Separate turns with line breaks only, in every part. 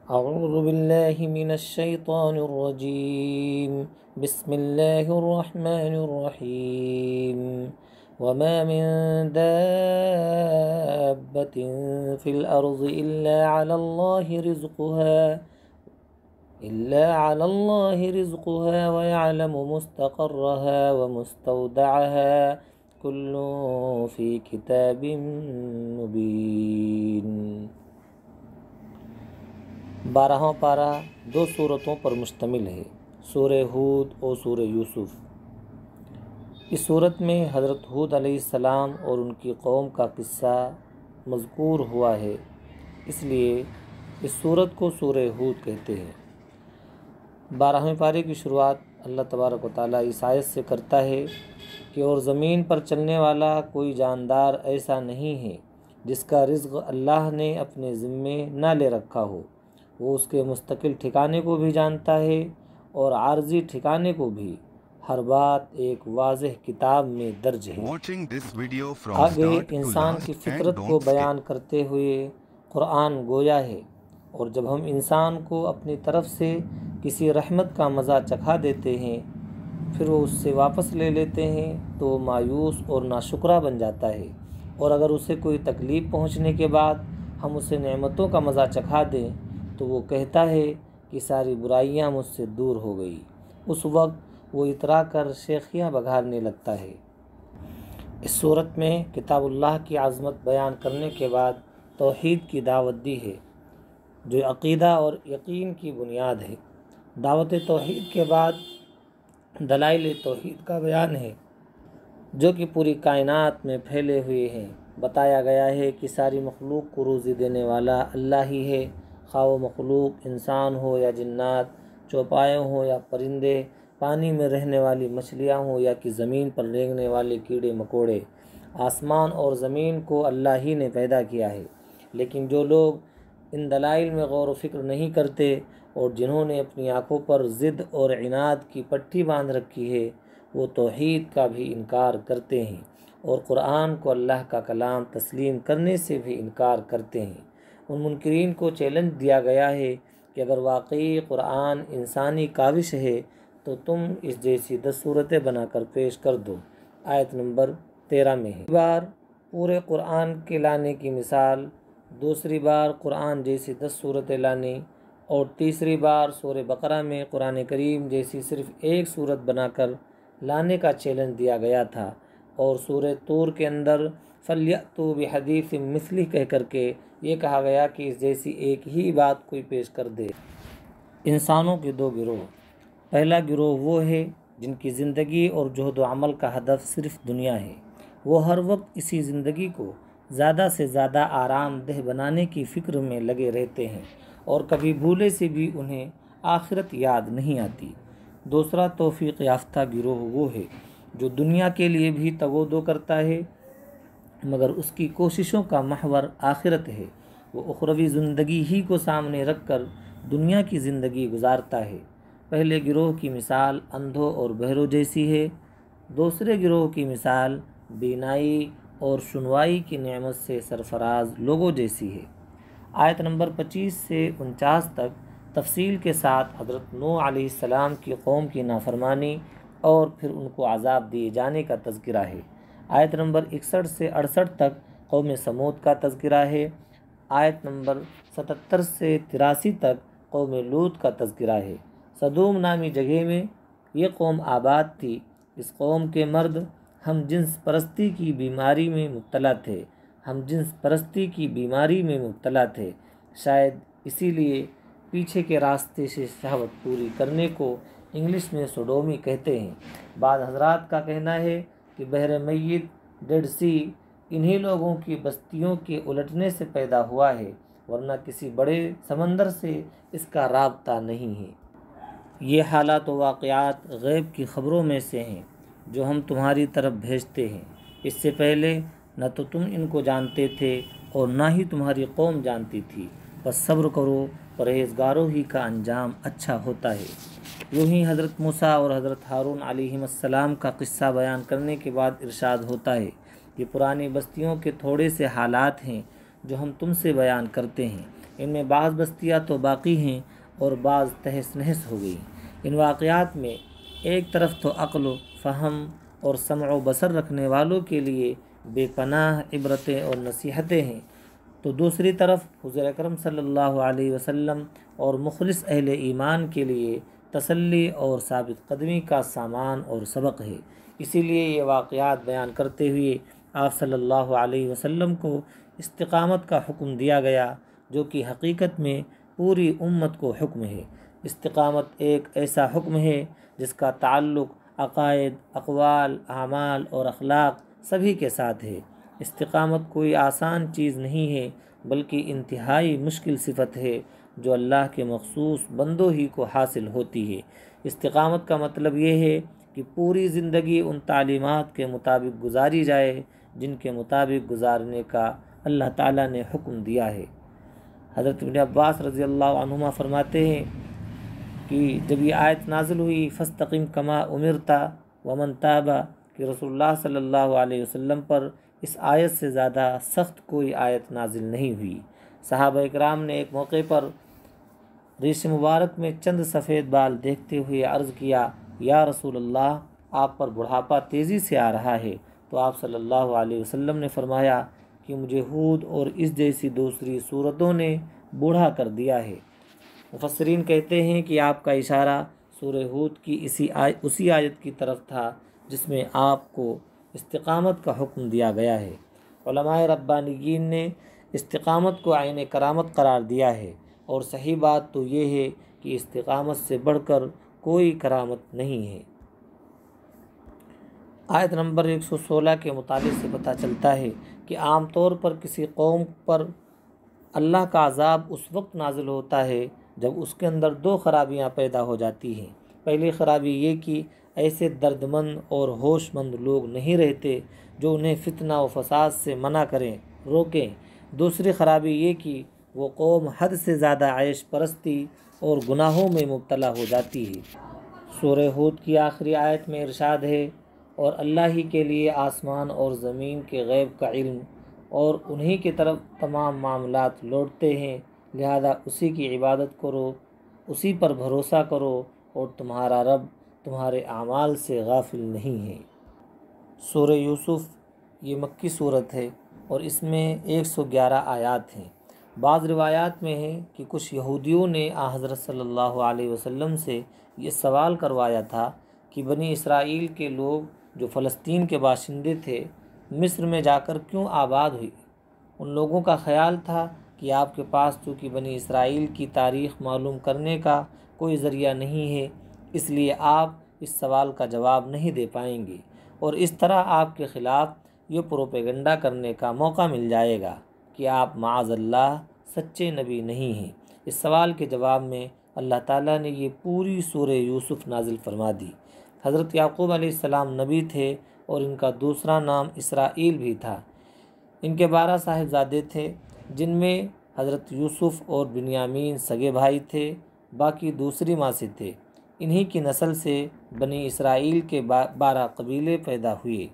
اعوذ باللہ من الشیطان الرجیم بسم اللہ الرحمن الرحیم وما من دابة في الأرض إلا على الله رزقها ويعلم مستقرها ومستودعها كل في كتاب مبين۔ 12واں پارہ 2 سورتوں پر مشتمل ہے، سورہ ہود اور سورہ یوسف۔ اس صورت میں حضرت ہود علیہ السلام اور ان کی قوم کا قصہ مذکور ہوا ہے، اس لیے اس صورت کو سورہ ہود کہتے ہیں۔ 12ویں پارے کی شروعات اللہ تبارک و تعالیٰ اس آیت سے کرتا ہے کہ اور زمین پر چلنے والا کوئی جاندار ایسا نہیں ہے جس کا رزق اللہ نے اپنے ذمے نہ لے رکھا ہو، وہ اس کے مستقل ٹھکانے کو بھی جانتا ہے اور عارضی ٹھکانے کو بھی، ہر بات ایک واضح کتاب میں درج ہے۔ آگے انسان کی فطرت کو بیان کرتے ہوئے قرآن گویا ہے، اور جب ہم انسان کو اپنی طرف سے کسی رحمت کا مزہ چکھا دیتے ہیں پھر وہ اس سے واپس لے لیتے ہیں تو وہ مایوس اور ناشکرا بن جاتا ہے، اور اگر اسے کوئی تکلیف پہنچنے کے بعد ہم اسے نعمتوں کا مزہ چکھا دیں تو وہ کہتا ہے کہ ساری برائیاں مجھ سے دور ہو گئی، اس وقت وہ اترا کر شیخیاں بگھارنے لگتا ہے۔ اس صورت میں کتاب اللہ کی عظمت بیان کرنے کے بعد توحید کی دعوت دی ہے، جو عقیدہ اور یقین کی بنیاد ہے۔ دعوت توحید کے بعد دلائل توحید کا بیان ہے، جو کہ پوری کائنات میں پھیلے ہوئے ہیں۔ بتایا گیا ہے کہ ساری مخلوق کو روزی دینے والا اللہ ہی ہے، خواہ وہ مخلوق انسان ہو یا جنات، چوپائے ہوں یا پرندے، پانی میں رہنے والی مچھلیاں ہوں یا کہ زمین پر رینگنے والے کیڑے مکوڑے۔ آسمان اور زمین کو اللہ ہی نے پیدا کیا ہے، لیکن جو لوگ ان دلائل میں غور و فکر نہیں کرتے اور جنہوں نے اپنی آنکھوں پر ضد اور عناد کی پٹی باندھ رکھی ہے، وہ توحید کا بھی انکار کرتے ہیں اور قرآن کو اللہ کا کلام تسلیم کرنے سے بھی انکار کرتے ہیں۔ ان منکرین کو چیلنج دیا گیا ہے کہ اگر واقعی قرآن انسانی کاوش ہے تو تم اس جیسی 10 صورتیں بنا کر پیش کر دو۔ آیت نمبر 13 میں ہے۔ بار پورے قرآن کے لانے کی مثال، دوسری بار قرآن جیسی 10 صورتیں لانے، اور تیسری بار سورہ بقرہ میں قرآن کریم جیسی صرف ایک صورت بنا کر لانے کا چیلنج دیا گیا تھا، اور سورہ طور کے اندر فَلْيَأْتُوا بِحَدِيثٍ مِثْلِهِ کہہ کر کے یہ کہا گیا کہ اس جیسی ایک ہی بات کوئی پیش کر دے۔ انسانوں کے 2 گروہ۔ پہلا گروہ وہ ہے جن کی زندگی اور جہد و عمل کا ہدف صرف دنیا ہے، وہ ہر وقت اسی زندگی کو زیادہ سے زیادہ آرام دہ بنانے کی فکر میں لگے رہتے ہیں اور کبھی بھولے سے بھی انہیں آخرت یاد نہیں آتی۔ دوسرا توفیق یافتہ گروہ وہ ہے جو دنیا کے لیے بھی تگ و دو کرتا ہے مگر اس کی کوششوں کا محور آخرت ہے، وہ اخروی زندگی ہی کو سامنے رکھ کر دنیا کی زندگی گزارتا ہے۔ پہلے گروہ کی مثال اندھوں اور بہروں جیسی ہے، دوسرے گروہ کی مثال بینائی اور سنوائی کی نعمت سے سرفراز لوگوں جیسی ہے۔ آیت نمبر 25 سے 49 تک تفصیل کے ساتھ حضرت نوح علیہ السلام کی قوم کی نافرمانی اور پھر ان کو عذاب دیے جانے کا تذکرہ ہے۔ آیت نمبر 61 سے 68 تک قوم سمود کا تذکرہ ہے۔ آیت نمبر 77 سے 83 تک قوم لوط کا تذکرہ ہے۔ سدوم نامی جگہ میں یہ قوم آباد تھی، اس قوم کے مرد ہم جنس پرستی کی بیماری میں مبتلا تھے، شاید اسی لیے پیچھے کے راستے سے شہوت پوری کرنے کو انگلش میں سوڈومی کہتے ہیں۔ بعض حضرات کا کہنا ہے کہ بحر میت، ڈیڈ سی، انہی لوگوں کی بستیوں کے الٹنے سے پیدا ہوا ہے، ورنہ کسی بڑے سمندر سے اس کا رابطہ نہیں ہے۔ یہ حالات و واقعات غیب کی خبروں میں سے ہیں جو ہم تمہاری طرف بھیجتے ہیں، اس سے پہلے نہ تو تم ان کو جانتے تھے اور نہ ہی تمہاری قوم جانتی تھی، بس صبر کرو، پرہیزگاروں ہی کا انجام اچھا ہوتا ہے۔ یوں ہی حضرت موسیٰ اور حضرت ہارون علیہ السلام کا قصہ بیان کرنے کے بعد ارشاد ہوتا ہے، یہ پرانی بستیوں کے تھوڑے سے حالات ہیں جو ہم تم سے بیان کرتے ہیں، ان میں بعض بستیاں تو باقی ہیں اور بعض تہس نہس ہو گئی۔ ان واقعات میں ایک طرف تو عقل و فہم اور سمع و بصر رکھنے والوں کے لیے بے پناہ عبرتیں اور نصیحتیں ہیں، تو دوسری طرف حضور اکرم صلی اللہ علیہ وسلم اور مخلص اہل ایمان کے لیے تسلی اور ثابت قدمی کا سامان اور سبق ہے۔ اسی لیے یہ واقعات بیان کرتے ہوئے آپ صلی اللہ علیہ وسلم کو استقامت کا حکم دیا گیا، جو کہ حقیقت میں پوری امت کو حکم ہے۔ استقامت ایک ایسا حکم ہے جس کا تعلق عقائد، اقوال، اعمال اور اخلاق سبھی کے ساتھ ہے۔ استقامت کوئی آسان چیز نہیں ہے، بلکہ انتہائی مشکل صفت ہے جو اللہ کے مخصوص بندوں ہی کو حاصل ہوتی ہے۔ استقامت کا مطلب یہ ہے کہ پوری زندگی ان تعلیمات کے مطابق گزاری جائے جن کے مطابق گزارنے کا اللہ تعالیٰ نے حکم دیا ہے۔ حضرت ابن عباس رضی اللہ عنہما فرماتے ہیں کہ جب یہ آیت نازل ہوئی فاستقم کما امرت ومن تاب، کہ رسول اللہ صلی اللہ علیہ وسلم پر اس آیت سے زیادہ سخت کوئی آیت نازل نہیں ہوئی۔ صحابہ اکرام نے ایک موقع پر ریش مبارک میں چند سفید بال دیکھتے ہوئے عرض کیا، یا رسول اللہ، آپ پر بڑھاپا تیزی سے آ رہا ہے۔ تو آپ صلی اللہ علیہ وسلم نے فرمایا کہ مجھے ہود اور اس جیسی دوسری صورتوں نے بوڑھا کر دیا ہے۔ مفسرین کہتے ہیں کہ آپ کا اشارہ سورہ ہود کی اسی آیت کی طرف تھا جس میں آپ کو استقامت کا حکم دیا گیا ہے۔ علماء ربانیین نے استقامت کو عین کرامت قرار دیا ہے، اور صحیح بات تو یہ ہے کہ استقامت سے بڑھ کر کوئی کرامت نہیں ہے۔ آیت نمبر 116 کے مطالعے سے پتہ چلتا ہے کہ عام طور پر کسی قوم پر اللہ کا عذاب اس وقت نازل ہوتا ہے جب اس کے اندر دو خرابیاں پیدا ہو جاتی ہیں۔ پہلی خرابی یہ کہ ایسے درد مند اور ہوش مند لوگ نہیں رہتے جو انہیں فتنہ و فساد سے منع کریں، روکیں۔ دوسری خرابی یہ کہ وہ قوم حد سے زیادہ عیش پرستی اور گناہوں میں مبتلا ہو جاتی ہے۔ سورہ ہود کی آخری آیت میں ارشاد ہے، اور اللہ ہی کے لیے آسمان اور زمین کے غیب کا علم، اور انہی کی طرف تمام معاملات لوٹتے ہیں، لہذا اسی کی عبادت کرو، اسی پر بھروسہ کرو، اور تمہارا رب تمہارے اعمال سے غافل نہیں ہے۔ سورہ یوسف یہ مکی صورت ہے اور اس میں 111 آیات ہیں۔ بعض روایات میں ہے کہ کچھ یہودیوں نے حضرت صلی اللہ علیہ وسلم سے یہ سوال کروایا تھا کہ بنی اسرائیل کے لوگ جو فلسطین کے باشندے تھے مصر میں جا کر کیوں آباد ہوئی؟ ان لوگوں کا خیال تھا کہ آپ کے پاس چونکہ بنی اسرائیل کی تاریخ معلوم کرنے کا کوئی ذریعہ نہیں ہے، اس لیے آپ اس سوال کا جواب نہیں دے پائیں گے، اور اس طرح آپ کے خلاف یہ پروپیگنڈا کرنے کا موقع مل جائے گا کہ آپ معاذ اللہ سچے نبی نہیں ہیں۔ اس سوال کے جواب میں اللہ تعالیٰ نے یہ پوری سورہ یوسف نازل فرما دی۔ حضرت یعقوب علیہ السلام نبی تھے اور ان کا دوسرا نام اسرائیل بھی تھا۔ ان کے 12 صاحبزادے تھے، جن میں حضرت یوسف اور بنیامین سگے بھائی تھے، باقی دوسری ماں سے تھے۔ انہی کی نسل سے بنی اسرائیل کے 12 قبیلے پیدا ہوئے۔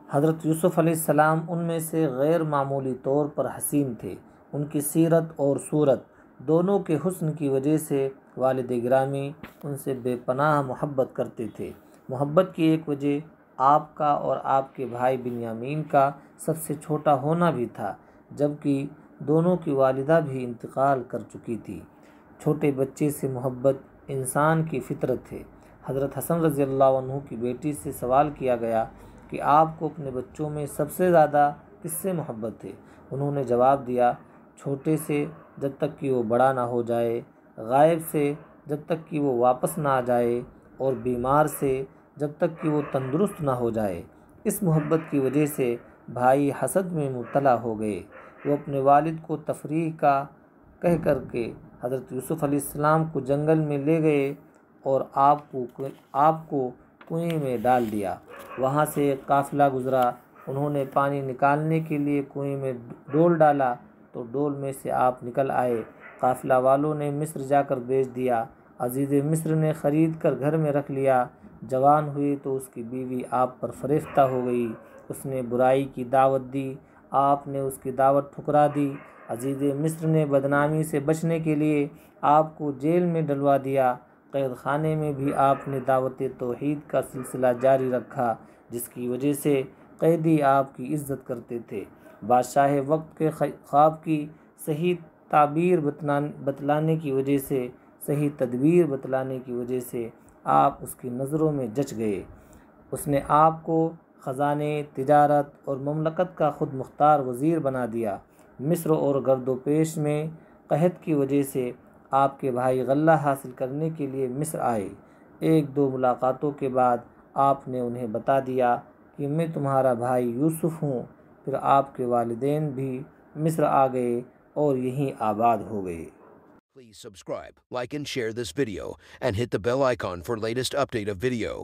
حضرت یوسف علیہ السلام ان میں سے غیر معمولی طور پر حسین تھے۔ ان کی سیرت اور صورت دونوں کے حسن کی وجہ سے والد گرامی ان سے بے پناہ محبت کرتے تھے۔ محبت کی ایک وجہ آپ کا اور آپ کے بھائی بنیامین کا سب سے چھوٹا ہونا بھی تھا، جبکہ دونوں کی والدہ بھی انتقال کر چکی تھی۔ چھوٹے بچے سے محبت انسان کی فطرت ہے۔ حضرت حسن رضی اللہ عنہ کی بیٹی سے سوال کیا گیا کہ آپ کو اپنے بچوں میں سب سے زیادہ کس سے محبت ہے؟ انہوں نے جواب دیا، چھوٹے سے جب تک کہ وہ بڑا نہ ہو جائے، غائب سے جب تک کہ وہ واپس نہ آ جائے، اور بیمار سے جب تک کہ وہ تندرست نہ ہو جائے۔ اس محبت کی وجہ سے بھائی حسد میں مبتلا ہو گئے۔ وہ اپنے والد کو تفریح کا کہہ کر کے حضرت یوسف علیہ السلام کو جنگل میں لے گئے اور آپ کو کنویں میں ڈال دیا۔ وہاں سے ایک قافلہ گزرا، انہوں نے پانی نکالنے کے لیے کنویں میں ڈول ڈالا تو ڈول میں سے آپ نکل آئے۔ قافلہ والوں نے مصر جا کر بیچ دیا۔ عزیز مصر نے خرید کر گھر میں رکھ لیا۔ جوان ہوئی تو اس کی بیوی آپ پر فریفتہ ہو گئی۔ اس نے برائی کی دعوت دی، آپ نے اس کی دعوت ٹھکرا دی۔ عزیز مصر نے بدنامی سے بچنے کے لیے آپ کو جیل میں ڈلوا دیا۔ قید خانے میں بھی آپ نے دعوت توحید کا سلسلہ جاری رکھا، جس کی وجہ سے قیدی آپ کی عزت کرتے تھے۔ بادشاہ وقت کے خواب کی صحیح تعبیر بتلانے کی وجہ سے، صحیح تدبیر بتلانے کی وجہ سے آپ اس کی نظروں میں جچ گئے۔ اس نے آپ کو خزانے، تجارت اور مملکت کا خود مختار وزیر بنا دیا۔ مصر اور گرد و پیش میں قحط کی وجہ سے آپ کے بھائی غلہ حاصل کرنے کے لیے مصر آئے۔ ایک دو ملاقاتوں کے بعد آپ نے انہیں بتا دیا کہ میں تمہارا بھائی یوسف ہوں۔ پھر آپ کے والدین بھی مصر آ گئے اور یہیں آباد ہو گئے۔
Please subscribe, like and share this video, and hit the bell icon for latest update of video.